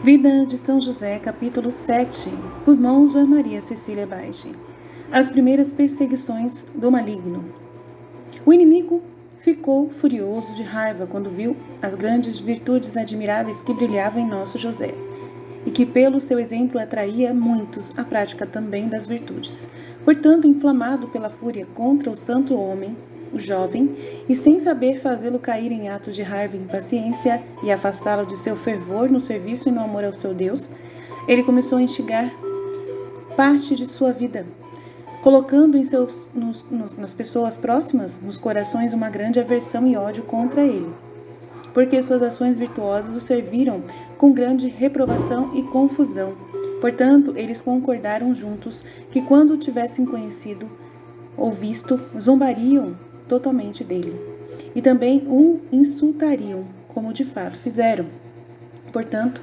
Vida de São José, capítulo 7, por mãos de Maria Cecília Baige. As primeiras perseguições do maligno. O inimigo ficou furioso de raiva quando viu as grandes virtudes admiráveis que brilhavam em nosso José, e que pelo seu exemplo atraía muitos à prática também das virtudes. Portanto, inflamado pela fúria contra o santo homem, o jovem, e sem saber fazê-lo cair em atos de raiva e impaciência e afastá-lo de seu fervor no serviço e no amor ao seu Deus, ele começou a instigar parte de sua vida, colocando nas pessoas próximas, nos corações, uma grande aversão e ódio contra ele, porque suas ações virtuosas o serviram com grande reprovação e confusão. Portanto, eles concordaram juntos que quando o tivessem conhecido ou visto, zombariam totalmente dele, e também o insultariam, como de fato fizeram. Portanto,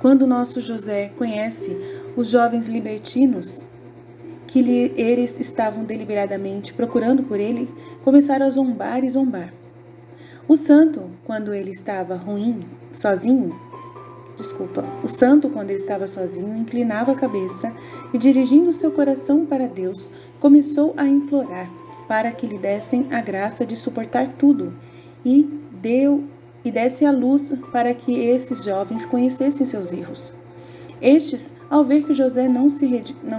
quando nosso José conhece os jovens libertinos, que eles estavam deliberadamente procurando por ele, começaram a zombar e zombar. O santo, quando ele estava sozinho, inclinava a cabeça e, dirigindo seu coração para Deus, começou a implorar para que lhe dessem a graça de suportar tudo e desse a luz para que esses jovens conhecessem seus erros. Estes, ao ver que José não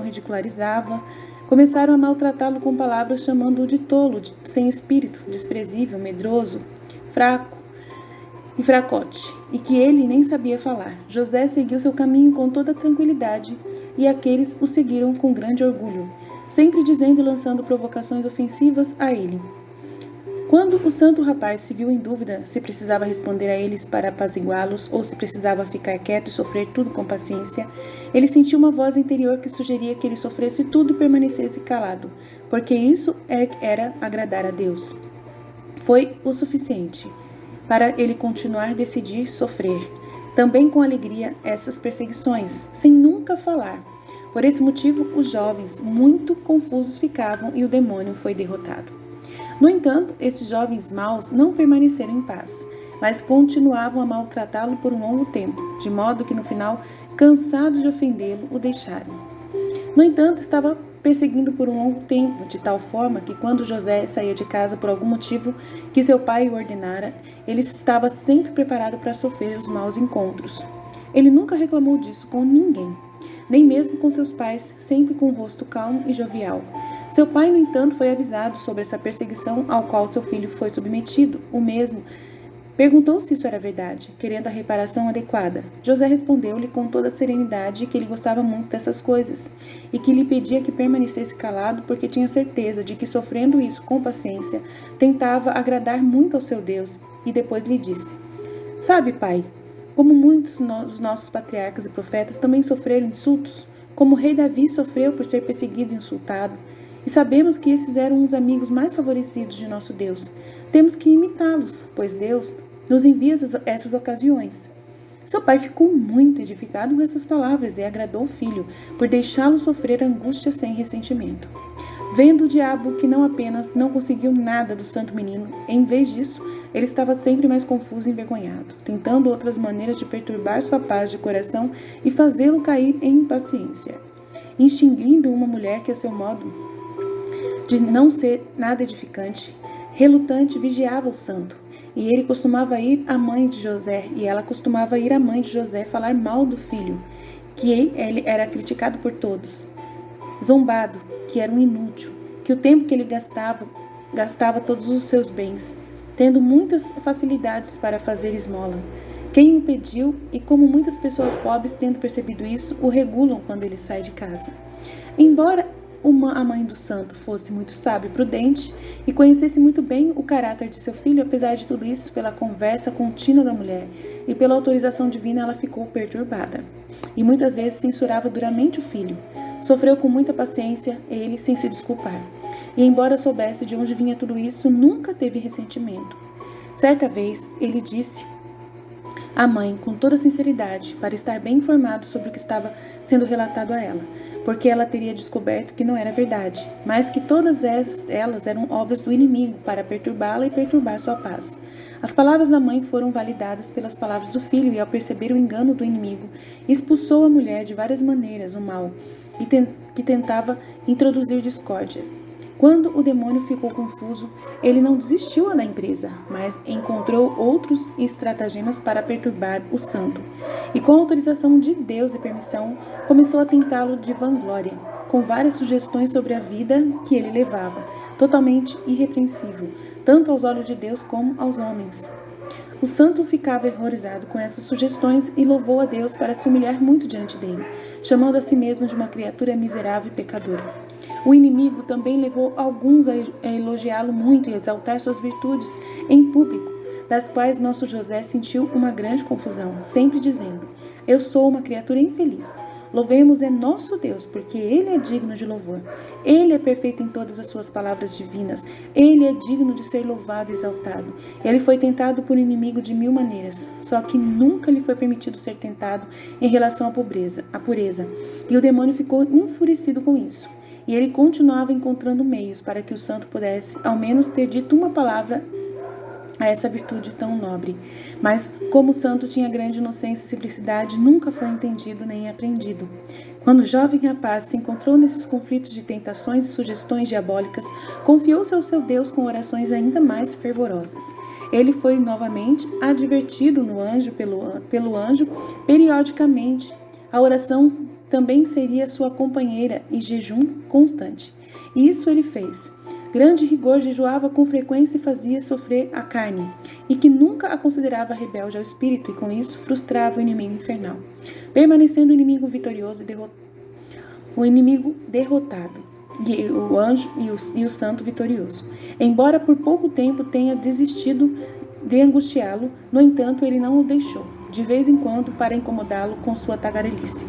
ridicularizava, começaram a maltratá-lo com palavras, chamando-o de tolo, sem espírito, desprezível, medroso, fraco e fracote, e que ele nem sabia falar. José seguiu seu caminho com toda tranquilidade, e aqueles o seguiram com grande orgulho, sempre dizendo e lançando provocações ofensivas a ele. Quando o santo rapaz se viu em dúvida se precisava responder a eles para apaziguá-los ou se precisava ficar quieto e sofrer tudo com paciência, ele sentiu uma voz interior que sugeria que ele sofresse tudo e permanecesse calado, porque isso era agradar a Deus. Foi o suficiente para ele continuar a decidir sofrer, também com alegria, essas perseguições, sem nunca falar. Por esse motivo, os jovens, muito confusos, ficavam e o demônio foi derrotado. No entanto, esses jovens maus não permaneceram em paz, mas continuavam a maltratá-lo por um longo tempo, de modo que no final, cansados de ofendê-lo, o deixaram. No entanto, estava perseguindo por um longo tempo, de tal forma que quando José saía de casa por algum motivo que seu pai o ordenara, ele estava sempre preparado para sofrer os maus encontros. Ele nunca reclamou disso com ninguém, nem mesmo com seus pais, sempre com o rosto calmo e jovial. Seu pai, no entanto, foi avisado sobre essa perseguição ao qual seu filho foi submetido. O mesmo perguntou se isso era verdade, querendo a reparação adequada. José respondeu-lhe com toda a serenidade que ele gostava muito dessas coisas e que lhe pedia que permanecesse calado porque tinha certeza de que, sofrendo isso com paciência, tentava agradar muito ao seu Deus, e depois lhe disse: "Sabe, pai, como muitos dos nossos patriarcas e profetas também sofreram insultos, como o rei Davi sofreu por ser perseguido e insultado, e sabemos que esses eram os amigos mais favorecidos de nosso Deus. Temos que imitá-los, pois Deus nos envia essas ocasiões." Seu pai ficou muito edificado com essas palavras e agradou o filho, por deixá-lo sofrer angústia sem ressentimento. Vendo o diabo que não apenas não conseguiu nada do santo menino, em vez disso, ele estava sempre mais confuso e envergonhado, tentando outras maneiras de perturbar sua paz de coração e fazê-lo cair em impaciência. Extinguindo uma mulher que, a seu modo de não ser nada edificante, relutante, vigiava o santo, e ele costumava ir à mãe de José, e ela costumava ir à mãe de José falar mal do filho, que ele era criticado por todos, zombado, que era um inútil, que o tempo que ele gastava todos os seus bens, tendo muitas facilidades para fazer esmola. Quem o impediu, e como muitas pessoas pobres, tendo percebido isso, o regulam quando ele sai de casa. Embora a mãe do santo fosse muito sábia e prudente e conhecesse muito bem o caráter de seu filho, apesar de tudo isso, pela conversa contínua da mulher e pela autorização divina, ela ficou perturbada e muitas vezes censurava duramente o filho. Sofreu com muita paciência ele, sem se desculpar, e embora soubesse de onde vinha tudo isso, nunca teve ressentimento. Certa vez ele disse a mãe com toda sinceridade para estar bem informado sobre o que estava sendo relatado a ela, porque ela teria descoberto que não era verdade, mas que todas elas eram obras do inimigo para perturbá-la e perturbar sua paz. As palavras da mãe foram validadas pelas palavras do filho e, ao perceber o engano do inimigo, expulsou a mulher de várias maneiras o mal que tentava introduzir discórdia. Quando o demônio ficou confuso, ele não desistiu da empresa, mas encontrou outros estratagemas para perturbar o santo. E com autorização de Deus e permissão, começou a tentá-lo de vanglória, com várias sugestões sobre a vida que ele levava, totalmente irrepreensível, tanto aos olhos de Deus como aos homens. O santo ficava horrorizado com essas sugestões e louvou a Deus para se humilhar muito diante dele, chamando a si mesmo de uma criatura miserável e pecadora. O inimigo também levou alguns a elogiá-lo muito e exaltar suas virtudes em público, das quais nosso José sentiu uma grande confusão, sempre dizendo: eu sou uma criatura infeliz. Louvemos nosso Deus, porque Ele é digno de louvor. Ele é perfeito em todas as suas palavras divinas. Ele é digno de ser louvado e exaltado. Ele foi tentado por inimigo de 1000 maneiras, só que nunca lhe foi permitido ser tentado em relação à pureza. E o demônio ficou enfurecido com isso. E ele continuava encontrando meios para que o santo pudesse, ao menos, ter dito uma palavra a essa virtude tão nobre. Mas, como o santo tinha grande inocência e simplicidade, nunca foi entendido nem aprendido. Quando o jovem rapaz se encontrou nesses conflitos de tentações e sugestões diabólicas, confiou-se ao seu Deus com orações ainda mais fervorosas. Ele foi novamente advertido pelo anjo periodicamente. A oração também seria sua companheira e jejum constante. E isso ele fez. Grande rigor jejuava com frequência e fazia sofrer a carne, e que nunca a considerava rebelde ao espírito, e com isso frustrava o inimigo infernal, permanecendo o inimigo vitorioso o inimigo derrotado, e o anjo e o santo vitorioso. Embora por pouco tempo tenha desistido de angustiá-lo, no entanto ele não o deixou, de vez em quando, para incomodá-lo com sua tagarelice.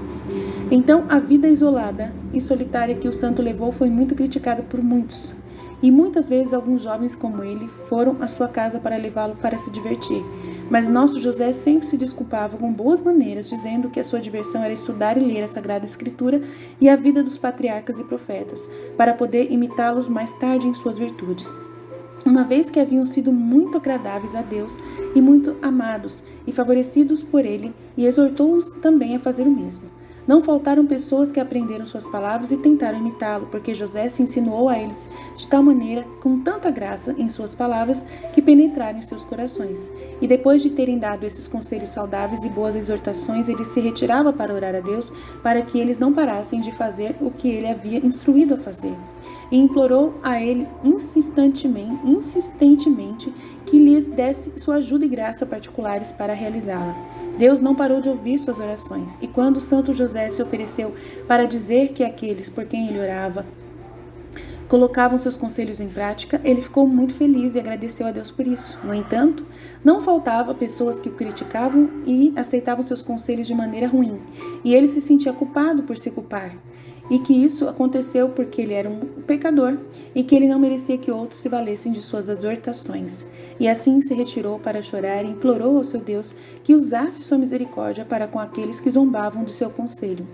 Então a vida isolada e solitária que o santo levou foi muito criticada por muitos. E muitas vezes alguns jovens como ele foram à sua casa para levá-lo para se divertir. Mas nosso José sempre se desculpava com boas maneiras, dizendo que a sua diversão era estudar e ler a Sagrada Escritura e a vida dos patriarcas e profetas, para poder imitá-los mais tarde em suas virtudes. Uma vez que haviam sido muito agradáveis a Deus e muito amados e favorecidos por ele, e exortou-os também a fazer o mesmo. Não faltaram pessoas que aprenderam suas palavras e tentaram imitá-lo, porque José se insinuou a eles de tal maneira, com tanta graça em suas palavras, que penetraram em seus corações. E depois de terem dado esses conselhos saudáveis e boas exortações, ele se retirava para orar a Deus, para que eles não parassem de fazer o que ele havia instruído a fazer. E implorou a ele insistentemente que lhes desse sua ajuda e graça particulares para realizá-la. Deus não parou de ouvir suas orações, e quando o santo José se ofereceu para dizer que aqueles por quem ele orava colocavam seus conselhos em prática, ele ficou muito feliz e agradeceu a Deus por isso. No entanto, não faltava pessoas que o criticavam e aceitavam seus conselhos de maneira ruim, e ele se sentia culpado por se culpar. E que isso aconteceu porque ele era um pecador e que ele não merecia que outros se valessem de suas exortações. E assim se retirou para chorar e implorou ao seu Deus que usasse sua misericórdia para com aqueles que zombavam de seu conselho.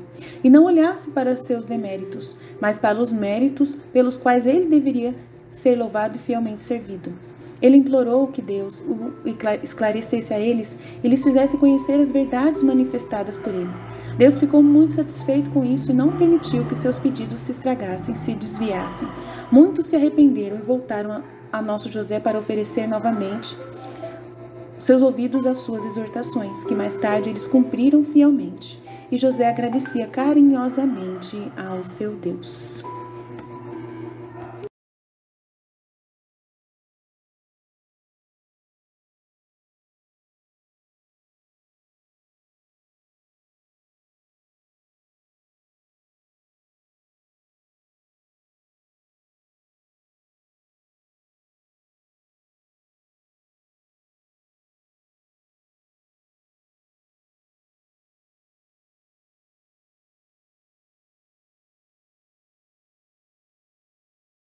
E não olhasse para seus deméritos, mas para os méritos pelos quais ele deveria ser louvado e fielmente servido. Ele implorou que Deus o esclarecesse a eles e lhes fizesse conhecer as verdades manifestadas por ele. Deus ficou muito satisfeito com isso e não permitiu que seus pedidos se estragassem, se desviassem. Muitos se arrependeram e voltaram a nosso José para oferecer novamente seus ouvidos às suas exortações, que mais tarde eles cumpriram fielmente. E José agradecia carinhosamente ao seu Deus.